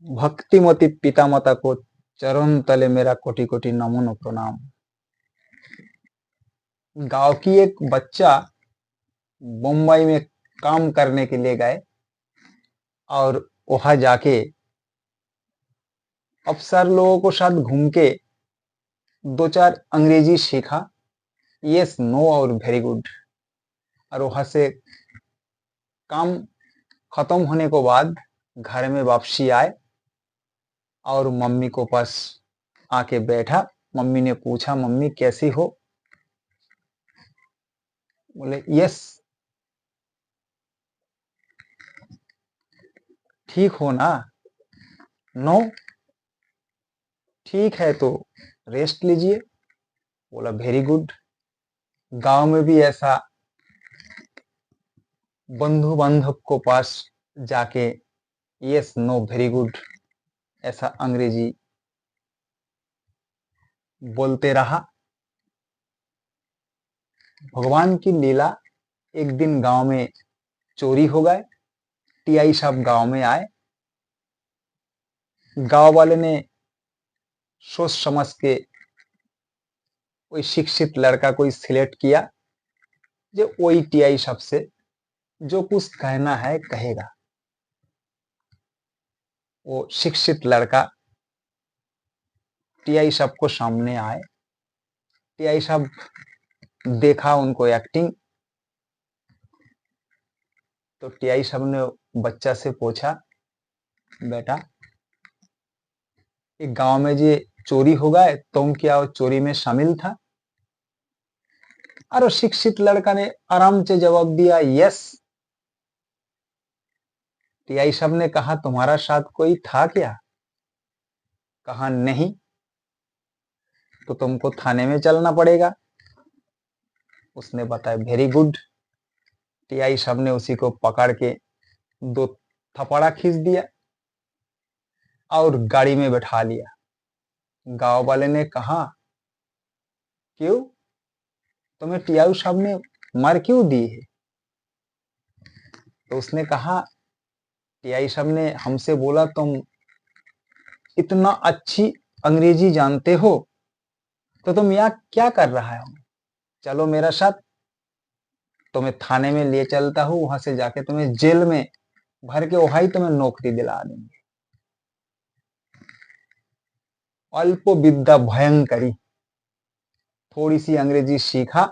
भक्तिमती पितामाता को चरण तले मेरा कोटि कोटि नमन प्रणाम। गांव की एक बच्चा मुंबई में काम करने के लिए गए और वहां जाके अफसर लोगों को साथ घूम के दो चार अंग्रेजी सीखा, यस नो और वेरी गुड। और वहां से काम खत्म होने के बाद घर में वापसी आए और मम्मी को पास आके बैठा। मम्मी ने पूछा, मम्मी कैसी हो? बोले यस। ठीक हो ना? नो। ठीक है तो रेस्ट लीजिए। बोला वेरी गुड। गांव में भी ऐसा बंधु बांधव को पास जाके यस नो वेरी गुड ऐसा अंग्रेजी बोलते रहा। भगवान की लीला, एक दिन गांव में चोरी हो गए। टीआई साहब गांव में आए। गांव वाले ने सोच समझ के कोई शिक्षित लड़का कोई सिलेक्ट किया, जो वही टीआई साहब से जो कुछ कहना है कहेगा। वो शिक्षित लड़का टीआई साहब को सामने आए। टीआई साहब देखा उनको एक्टिंग, तो टीआई साहब ने बच्चा से पूछा, बेटा एक गांव में जो चोरी हो गए, तुम क्या वो चोरी में शामिल था? और शिक्षित लड़का ने आराम से जवाब दिया यस। टीआई साहब ने कहा, तुम्हारा साथ कोई था क्या? कहा नहीं। तो तुमको थाने में चलना पड़ेगा। उसने बताया वेरी गुड। टीआई साहब ने उसी को पकड़ के दो थपड़ा खींच दिया और गाड़ी में बैठा लिया। गांव वाले ने कहा, क्यों, तुम्हें टीआई साहब ने मार क्यों दी है? तो उसने कहा, टीआई साहब ने हमसे बोला तुम इतना अच्छी अंग्रेजी जानते हो तो तुम यहाँ क्या कर रहा हो? चलो मेरा साथ, तुम्हें थाने में ले चलता हूँ, वहां से जाके तुम्हें जेल में भर के वहां तुम्हें नौकरी दिला देंगे। अल्प विद्या भयंकरी, थोड़ी सी अंग्रेजी सीखा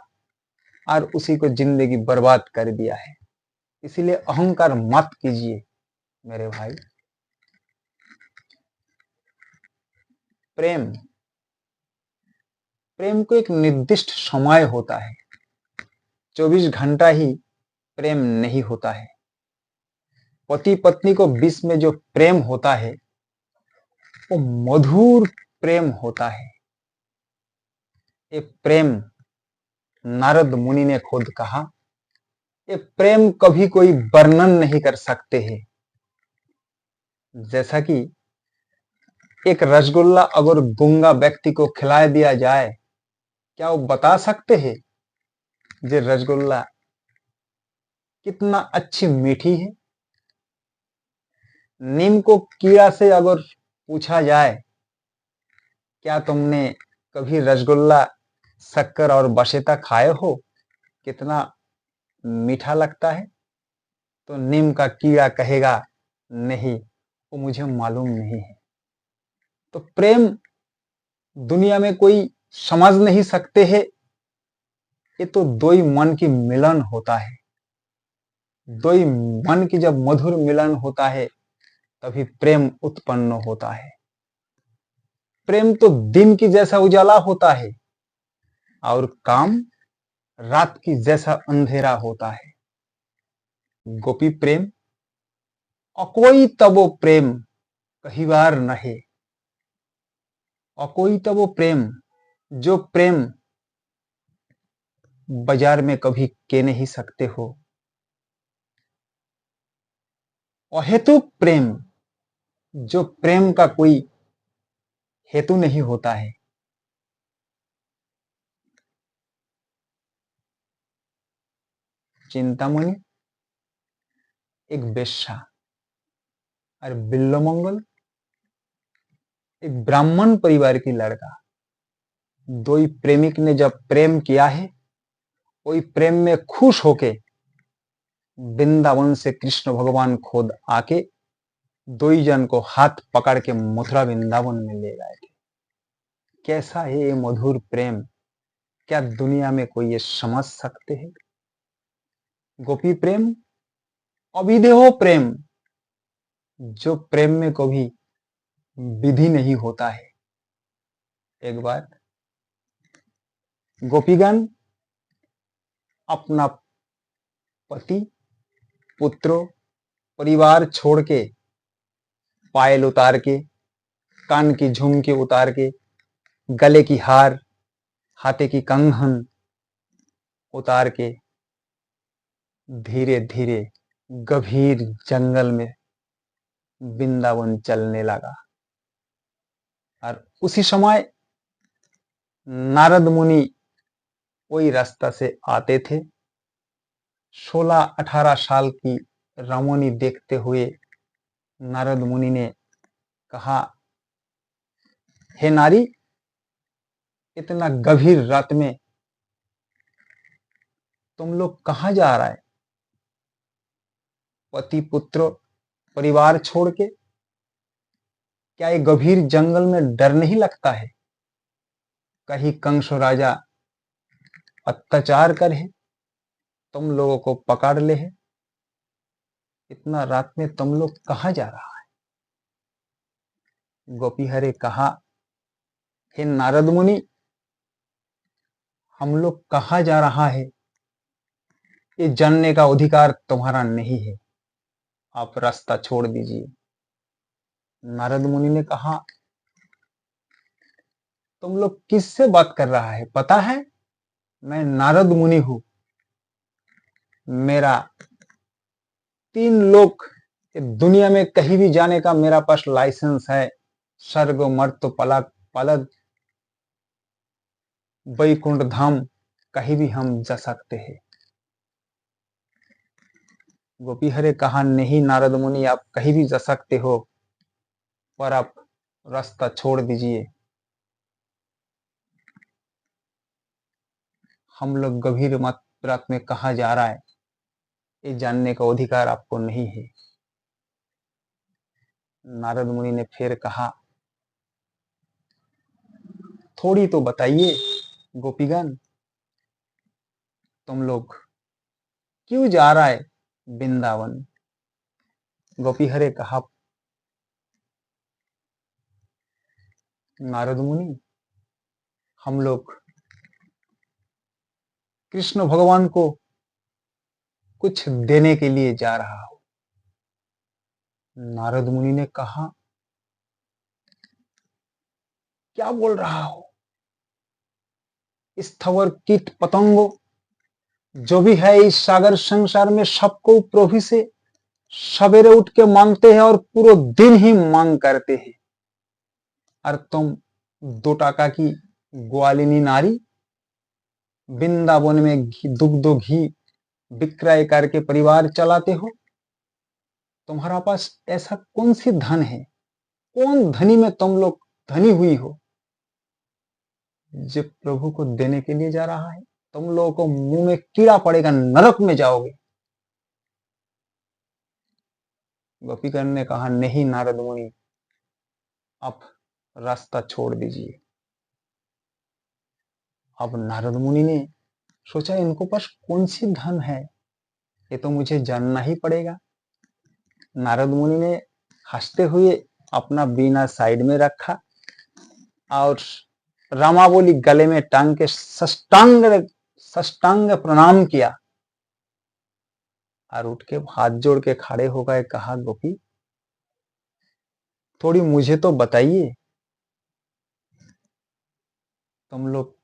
और उसी को जिंदगी बर्बाद कर दिया है। इसीलिए अहंकार मत कीजिए मेरे भाई। प्रेम, प्रेम को एक निर्दिष्ट समय होता है। 24 घंटा ही प्रेम नहीं होता है। पति पत्नी को बीच में जो प्रेम होता है वो मधुर प्रेम होता है। ये प्रेम नारद मुनि ने खुद कहा, ये प्रेम कभी कोई वर्णन नहीं कर सकते हैं। जैसा कि एक रसगुल्ला अगर गूंगा व्यक्ति को खिला दिया जाए, क्या वो बता सकते हैं ये रसगुल्ला कितना अच्छी मीठी है? नीम को कीड़ा से अगर पूछा जाए, क्या तुमने कभी रसगुल्ला शक्कर और बसेता खाए हो, कितना मीठा लगता है? तो नीम का कीड़ा कहेगा, नहीं, वो मुझे मालूम नहीं है। तो प्रेम दुनिया में कोई समझ नहीं सकते हैं। ये तो दो ही मन की मिलन होता है। दो ही मन की जब मधुर मिलन होता है तभी प्रेम उत्पन्न होता है। प्रेम तो दिन की जैसा उजाला होता है और काम रात की जैसा अंधेरा होता है। गोपी प्रेम अकोई तबो प्रेम कही बार नहे। अकोई तबो प्रेम, जो प्रेम बाजार में कभी के नहीं सकते हो। अहेतुक प्रेम, जो प्रेम का कोई हेतु नहीं होता है। चिंतामणि एक वेश्या और बिल्लो मंगल एक ब्राह्मण परिवार की लड़का, दो ही प्रेमिक ने जब प्रेम किया है, वही प्रेम में खुश होके वृंदावन से कृष्ण भगवान खुद आके दो ही जन को हाथ पकड़ के मथुरा वृंदावन में ले गए थे। कैसा है ये मधुर प्रेम, क्या दुनिया में कोई ये समझ सकते हैं? गोपी प्रेम, अविदेहो प्रेम, जो प्रेम में कभी विधि नहीं होता है। एक बार गोपीगण अपना पति, पुत्रों, परिवार छोड़ के, पायल उतार के, कान की झुमके उतार के, गले की हार, हाथे की कंगन उतार के धीरे धीरे गंभीर जंगल में वृंदावन चलने लगा। और उसी समय नारद मुनि वही रास्ता से आते थे। 16-18 साल की रमणी देखते हुए नारद मुनि ने कहा, हे नारी, इतना गंभीर रात में तुम लोग कहां जा रहा है? पति पुत्र परिवार छोड़ के? क्या ये गंभीर जंगल में डर नहीं लगता है? कहीं कंस राजा अत्याचार करे, तुम लोगों को पकड़ ले है? इतना रात में तुम लोग कहां जा रहा है? गोपी हरे कहा, हे नारद मुनि, हम लोग कहां जा रहा है ये जानने का अधिकार तुम्हारा नहीं है, आप रास्ता छोड़ दीजिए। नारद मुनि ने कहा, तुम लोग किससे बात कर रहा है? पता है मैं नारद मुनि हूं, मेरा 3 लोक दुनिया में कहीं भी जाने का मेरा पास लाइसेंस है। स्वर्ग मर्त्य पलक पलद वैकुंठ धाम कहीं भी हम जा सकते हैं। गोपी हरे कहा, नहीं नारद मुनि, आप कहीं भी जा सकते हो, पर आप रास्ता छोड़ दीजिए। हम लोग गंभीर रात में कहा जा रहा है ये जानने का अधिकार आपको नहीं है। नारद मुनि ने फिर कहा, थोड़ी तो बताइए गोपीगण, तुम लोग क्यों जा रहा है वृंदावन? गोपी हरे कहा, नारद मुनि, हम लोग कृष्ण भगवान को कुछ देने के लिए जा रहा हूं। नारद मुनि ने कहा, क्या बोल रहा हो? स्थवर कीट पतंगों जो भी है इस सागर संसार में, सबको प्रभु से सवेरे उठ के मांगते हैं और पूरे दिन ही मांग करते हैं, और तुम 2 टाका की ग्वालिनी नारी वृंदावन में दुग्ध घी विक्रय करके परिवार चलाते हो। तुम्हारा पास ऐसा कौन सी धन है, कौन धनी में तुम लोग धनी हुई हो जो प्रभु को देने के लिए जा रहा है? तुम लोगों को मुंह में कीड़ा पड़ेगा, नरक में जाओगे। गोपीगण ने कहा, नहीं नारद मुनि, आप रास्ता छोड़ दीजिए। अब नारद मुनि ने सोचा, इनको पास कौन सी धन है, ये तो मुझे जानना ही पड़ेगा। नारद मुनि ने हंसते हुए अपना बीना साइड में रखा और रामावली गले में टांग के साष्टांग प्रणाम किया और उठ के हाथ जोड़ के खड़े हो गए। कहा, गोपी थोड़ी मुझे तो बताइए, तुम लोग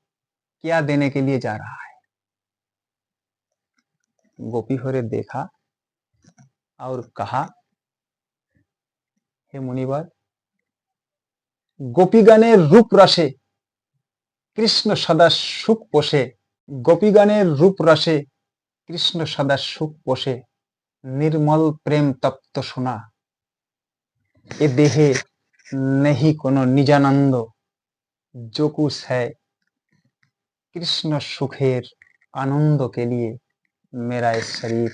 क्या देने के लिए जा रहा है? गोपी होरे देखा और कहा, हे मुनिवर, गोपीगणे रूप रसे कृष्ण सदा सुख पोषे, गोपीगणे रूप रसे कृष्ण सदा सुख पोषे, निर्मल प्रेम तप्त सोना, ये देहे नहीं कोनो निजानंदो, जो कुछ है कृष्ण सुखेर आनंदों के लिए मेरा ये शरीर,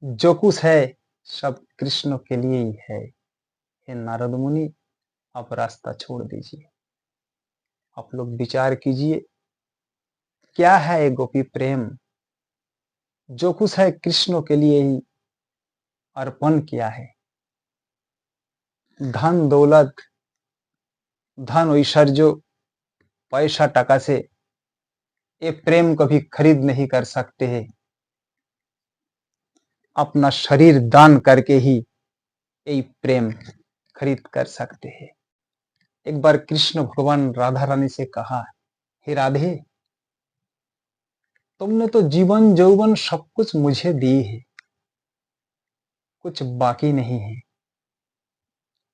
जो कुछ है सब कृष्ण के लिए ही है। हे नारद मुनि, आप रास्ता छोड़ दीजिए, आप लोग विचार कीजिए, क्या है ये गोपी प्रेम? जो कुछ है कृष्ण के लिए ही अर्पण किया है। धन दौलत, धन ऐश्वर्य, पैसा टका से ये प्रेम कभी खरीद नहीं कर सकते हैं। अपना शरीर दान करके ही ये प्रेम खरीद कर सकते हैं। एक बार कृष्ण भगवान राधा रानी से कहा, हे राधे, तुमने तो जीवन यौवन सब कुछ मुझे दी है, कुछ बाकी नहीं है,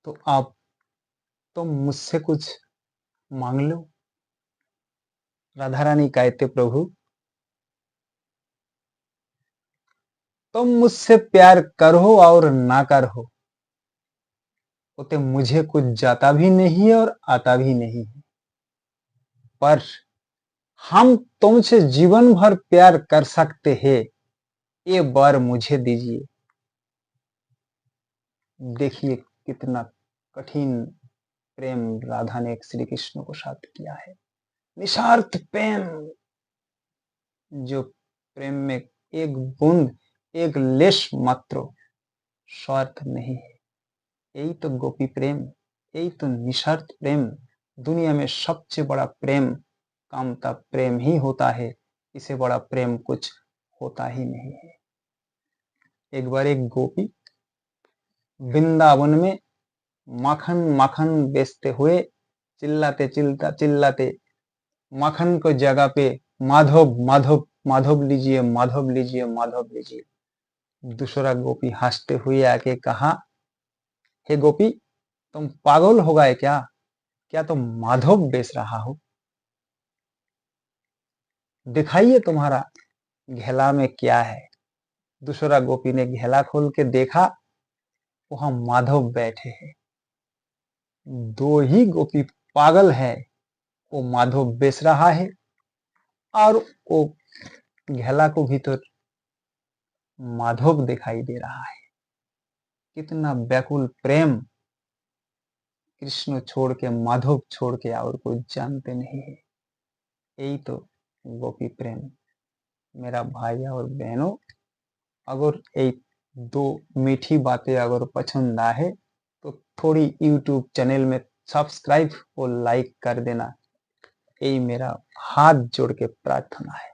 तो आप तुम मुझसे कुछ मांग लो। राधा रानी कहते, प्रभु तुम मुझसे प्यार करो और ना करो, उते मुझे कुछ जाता भी नहीं है और आता भी नहीं है, पर हम तुमसे जीवन भर प्यार कर सकते हैं, ये वर मुझे दीजिए। देखिए कितना कठिन प्रेम राधा ने श्री कृष्ण को साथ किया है। निस्वार्थ प्रेम, जो प्रेम में एक बूंद, एक लेश मात्र स्वार्थ नहीं है। यही तो गोपी प्रेम, यही तो निस्वार्थ प्रेम। दुनिया में सबसे बड़ा प्रेम कामता प्रेम ही होता है, इससे बड़ा प्रेम कुछ होता ही नहीं है। एक बार एक गोपी वृंदावन में माखन माखन बेचते हुए चिल्लाते चिल्लाते माखन को जगह पे माधव माधव माधव लीजिए, माधव लीजिए, माधव लीजिए। दूसरा गोपी हंसते हुए आके कहा, हे गोपी, तुम पागल हो गए क्या? क्या तुम माधव बेच रहा हो? दिखाइए तुम्हारा घेला में क्या है। दूसरा गोपी ने घेला खोल के देखा, वहां माधव बैठे हैं। दो ही गोपी पागल है, वो माधव बेच रहा है और वो घेला को भीतर माधव दिखाई दे रहा है। कितना व्याकुल प्रेम! कृष्ण छोड़ के, माधव छोड़ के और कोई जानते नहीं है। यही तो गोपी प्रेम। मेरा भाई और बहनों, अगर एक दो मीठी बातें अगर पसंद आए तो थोड़ी यूट्यूब चैनल में सब्सक्राइब और लाइक कर देना, यही मेरा हाथ जोड़ के प्रार्थना है।